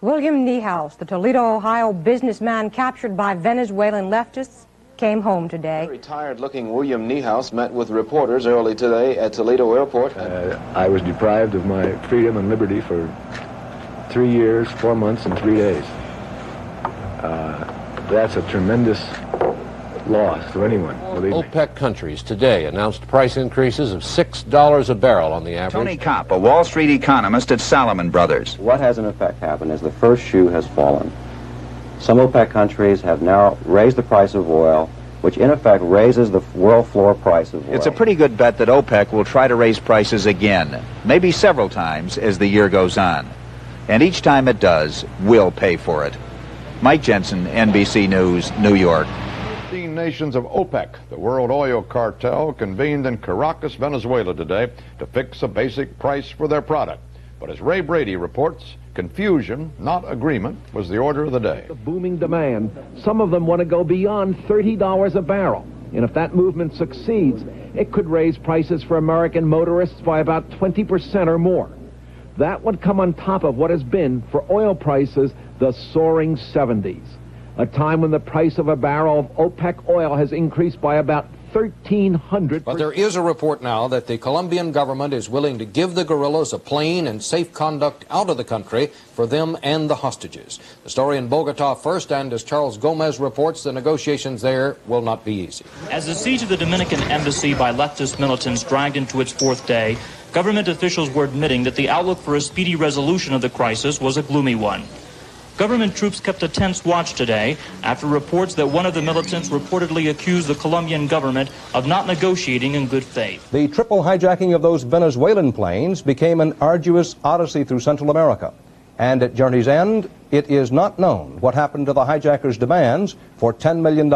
William Niehaus, the Toledo, Ohio businessman captured by Venezuelan leftists, came home today. Retired-looking William Niehaus met with reporters early today at Toledo Airport. I was deprived of my freedom and liberty for 3 years, 4 months, and 3 days. That's a tremendous loss to anyone. OPEC countries today announced price increases of $6 a barrel on the average. Tony Kopp, a Wall Street economist at Salomon Brothers. What has in effect happened is the first shoe has fallen. Some OPEC countries have now raised the price of oil, which in effect raises the world floor price of oil. It's a pretty good bet that OPEC will try to raise prices again, maybe several times as the year goes on. And each time it does, we'll pay for it. Mike Jensen, NBC News, New York. 15 nations of OPEC, the world oil cartel, convened in Caracas, Venezuela today to fix a basic price for their product. But as Ray Brady reports, confusion, not agreement, was the order of the day. The booming demand. Some of them want to go beyond $30 a barrel. And if that movement succeeds, it could raise prices for American motorists by about 20% or more. That would come on top of what has been, for oil prices, the soaring 70s. A time when the price of a barrel of OPEC oil has increased by about 1,300%. But there is a report now that the Colombian government is willing to give the guerrillas a plain and safe conduct out of the country for them and the hostages. The story in Bogota first, and as Charles Gomez reports, the negotiations there will not be easy. As the siege of the Dominican embassy by leftist militants dragged into its fourth day, government officials were admitting that the outlook for a speedy resolution of the crisis was a gloomy one. Government troops kept a tense watch today after reports that one of the militants reportedly accused the Colombian government of not negotiating in good faith. The triple hijacking of those Venezuelan planes became an arduous odyssey through Central America. And at journey's end, it is not known what happened to the hijackers' demands for $10 million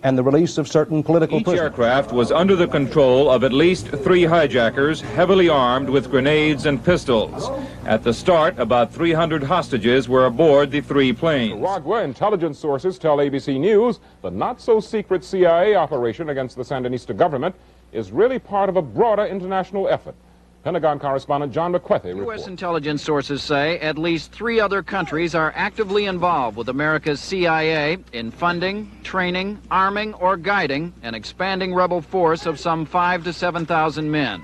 and the release of certain political prisoners. Each aircraft was under the control of at least 3 hijackers, heavily armed with grenades and pistols. At the start, about 300 hostages were aboard the 3 planes. Nicaragua intelligence sources tell ABC News the not-so-secret CIA operation against the Sandinista government is really part of a broader international effort. Pentagon correspondent John McQuethy reports. U.S. intelligence sources say at least 3 other countries are actively involved with America's CIA in funding, training, arming, or guiding an expanding rebel force of some 5,000 to 7,000 men.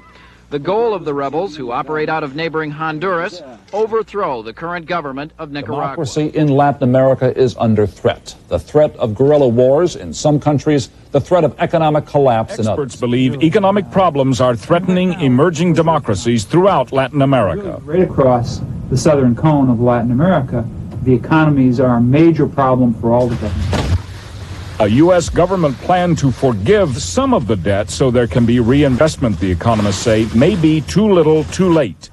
The goal of the rebels, who operate out of neighboring Honduras, overthrow the current government of Nicaragua. Democracy in Latin America is under threat. The threat of guerrilla wars in some countries, the threat of economic collapse in others. Experts believe economic problems are threatening emerging democracies throughout Latin America. Right across the southern cone of Latin America, the economies are a major problem for all the governments. A U.S. government plan to forgive some of the debt so there can be reinvestment, the economists say, may be too little too late.